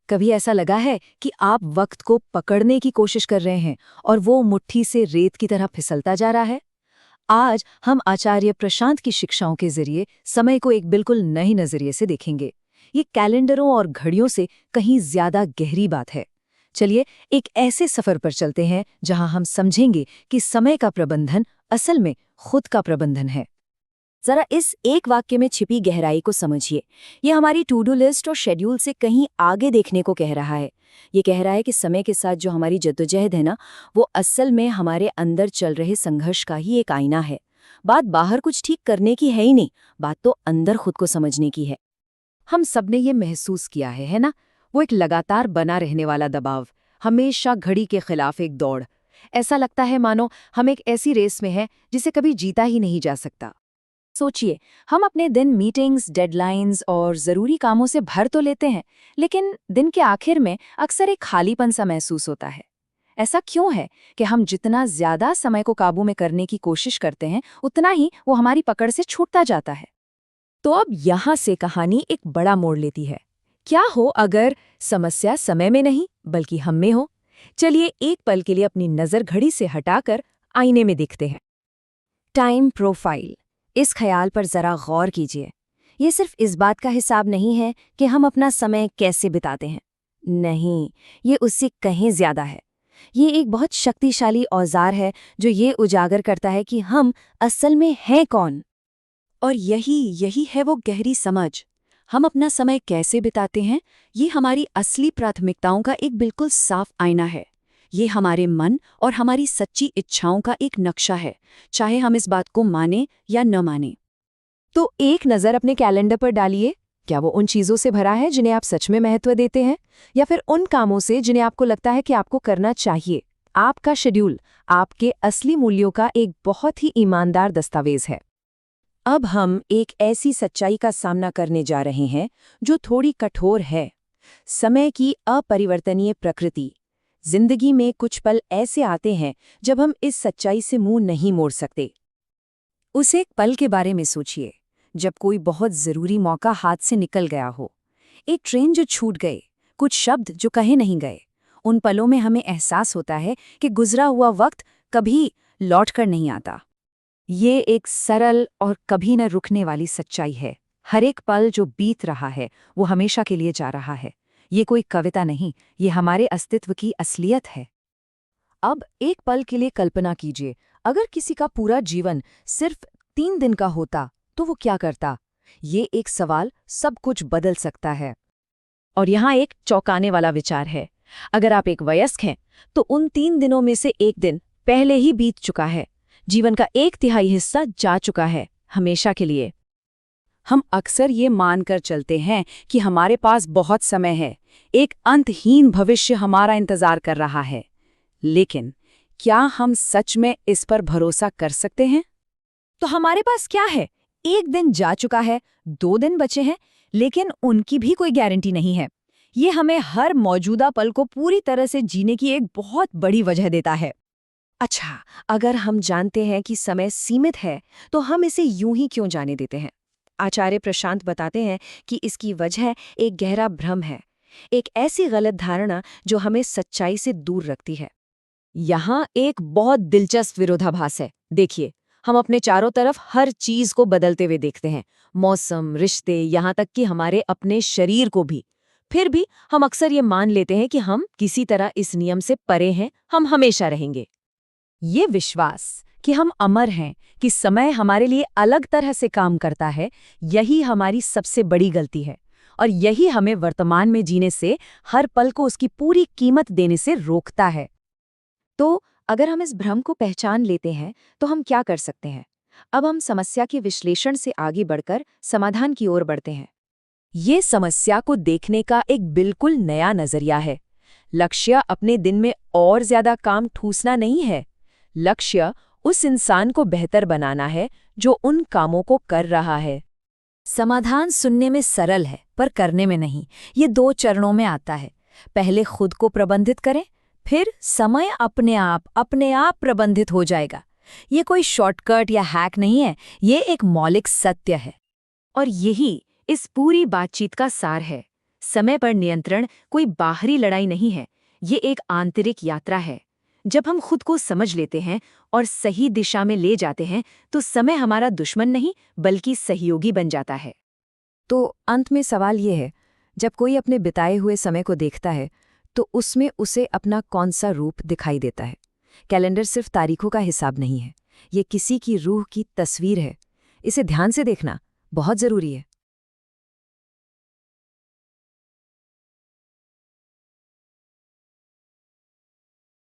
कभी ऐसा लगा है कि आप वक्त को पकड़ने की कोशिश कर रहे हैं और वो मुट्ठी से रेत की तरह फिसलता जा रहा है? आज हम आचार्य प्रशांत की शिक्षाओं के जरिए समय को एक बिल्कुल नए नजरिए से देखेंगे। ये कैलेंडरों और घड़ियों से कहीं ज्यादा गहरी बात है। चलिए एक ऐसे सफर पर चलते हैं जहां हम समझेंगे कि समय का प्रबंधन असल में खुद का प्रबंधन है। जरा इस एक वाक्य में छिपी गहराई को समझिए। ये हमारी टू डू लिस्ट और शेड्यूल से कहीं आगे देखने को कह रहा है। ये कह रहा है कि समय के साथ जो हमारी जद्दोजहद है ना, वो असल में हमारे अंदर चल रहे संघर्ष का ही एक आईना है। बात बाहर कुछ ठीक करने की है ही नहीं, बात तो अंदर खुद को समझने की है। हम सबने ये महसूस किया है ना? वो एक लगातार बना रहने वाला दबाव, हमेशा घड़ी के खिलाफ एक दौड़। ऐसा लगता है मानो हम एक ऐसी रेस में हैं जिसे कभी जीता ही नहीं जा सकता। सोचिए, हम अपने दिन मीटिंग्स, डेडलाइंस और ज़रूरी कामों से भर तो लेते हैं, लेकिन दिन के आखिर में अक्सर एक खालीपन सा महसूस होता है। ऐसा क्यों है कि हम जितना ज़्यादा समय को काबू में करने की कोशिश करते हैं, उतना ही वो हमारी पकड़ से छूटता जाता है? तो अब यहाँ से कहानी एक बड़ा मोड़ लेती है। क्या हो अगर समस्या समय में नहीं, बल्कि हम में हो? चलिए एक पल के लिए अपनी नज़र घड़ी से हटाकर आईने में देखते हैं। टाइम प्रोफाइल, इस ख्याल पर जरा गौर कीजिए। ये सिर्फ इस बात का हिसाब नहीं है कि हम अपना समय कैसे बिताते हैं। नहीं, ये उससे कहीं ज्यादा है। ये एक बहुत शक्तिशाली औजार है जो ये उजागर करता है कि हम असल में हैं कौन। और यही है वो गहरी समझ। हम अपना समय कैसे बिताते हैं, ये हमारी असली प्राथमिकताओं का एक बिल्कुल साफ आईना है। ये हमारे मन और हमारी सच्ची इच्छाओं का एक नक्शा है, चाहे हम इस बात को माने या न माने। तो एक नज़र अपने कैलेंडर पर डालिए। क्या वो उन चीज़ों से भरा है जिन्हें आप सच में महत्व देते हैं, या फिर उन कामों से जिन्हें आपको लगता है कि आपको करना चाहिए? आपका शेड्यूल आपके असली मूल्यों का एक बहुत ही ईमानदार दस्तावेज है। अब हम एक ऐसी सच्चाई का सामना करने जा रहे हैं जो थोड़ी कठोर है। समय की अपरिवर्तनीय प्रकृति। जिंदगी में कुछ पल ऐसे आते हैं जब हम इस सच्चाई से मुंह नहीं मोड़ सकते। उस एक पल के बारे में सोचिए, जब कोई बहुत जरूरी मौका हाथ से निकल गया हो, एक ट्रेन जो छूट गई, कुछ शब्द जो कहे नहीं गए। उन पलों में हमें एहसास होता है कि गुजरा हुआ वक्त कभी लौट कर नहीं आता। ये एक सरल और कभी न रुकने वाली सच्चाई है। हर एक पल जो बीत रहा है वो हमेशा के लिए जा रहा है। ये कोई कविता नहीं, ये हमारे अस्तित्व की असलियत है। अब एक पल के लिए कल्पना कीजिए, अगर किसी का पूरा जीवन सिर्फ 3 दिन का होता तो वो क्या करता? ये एक सवाल सब कुछ बदल सकता है। और यहाँ एक चौंकाने वाला विचार है। अगर आप एक वयस्क हैं तो उन 3 दिनों में से एक दिन पहले ही बीत चुका है। जीवन का 1/3 हिस्सा जा चुका है, हमेशा के लिए। हम अक्सर ये मानकर चलते हैं कि हमारे पास बहुत समय है, एक अंतहीन भविष्य हमारा इंतजार कर रहा है। लेकिन क्या हम सच में इस पर भरोसा कर सकते हैं? तो हमारे पास क्या है? एक दिन जा चुका है, 2 दिन बचे हैं, लेकिन उनकी भी कोई गारंटी नहीं है। ये हमें हर मौजूदा पल को पूरी तरह से जीने की एक बहुत बड़ी वजह देता है। अच्छा, अगर हम जानते हैं कि समय सीमित है, तो हम इसे यूं ही क्यों जाने देते हैं? आचार्य प्रशांत बताते हैं कि इसकी वजह एक गहरा भ्रम है, एक ऐसी गलत धारणा जो हमें सच्चाई से दूर रखती है। यहाँ एक बहुत दिलचस्प विरोधाभास है। देखिए, हम अपने चारों तरफ हर चीज को बदलते हुए देखते हैं, मौसम, रिश्ते, यहाँ तक कि हमारे अपने शरीर को भी। फिर भी हम अक्सर ये मान लेते हैं कि हम किसी तरह इस नियम से परे हैं, हम हमेशा रहेंगे। ये विश्वास कि हम अमर हैं, कि समय हमारे लिए अलग तरह से काम करता है, यही हमारी सबसे बड़ी गलती है। और यही हमें वर्तमान में जीने से, हर पल को उसकी पूरी कीमत देने से रोकता है। तो अगर हम इस भ्रम को पहचान लेते हैं तो हम क्या कर सकते हैं? अब हम समस्या के विश्लेषण से आगे बढ़कर समाधान की ओर बढ़ते हैं। ये समस्या को देखने का एक बिल्कुल नया नजरिया है। लक्ष्य अपने दिन में और ज्यादा काम ठूसना नहीं है। लक्ष्य उस इंसान को बेहतर बनाना है जो उन कामों को कर रहा है। समाधान सुनने में सरल है, पर करने में नहीं। ये 2 चरणों में आता है। पहले खुद को प्रबंधित करें, फिर समय अपने आप प्रबंधित हो जाएगा। ये कोई शॉर्टकट या हैक नहीं है, ये एक मौलिक सत्य है। और यही इस पूरी बातचीत का सार है। समय पर नियंत्रण कोई बाहरी लड़ाई नहीं है, ये एक आंतरिक यात्रा है। जब हम खुद को समझ लेते हैं और सही दिशा में ले जाते हैं, तो समय हमारा दुश्मन नहीं बल्कि सहयोगी बन जाता है। तो अंत में सवाल ये है, जब कोई अपने बिताए हुए समय को देखता है, तो उसमें उसे अपना कौन सा रूप दिखाई देता है? कैलेंडर सिर्फ तारीखों का हिसाब नहीं है, ये किसी की रूह की तस्वीर है। इसे ध्यान से देखना बहुत जरूरी है।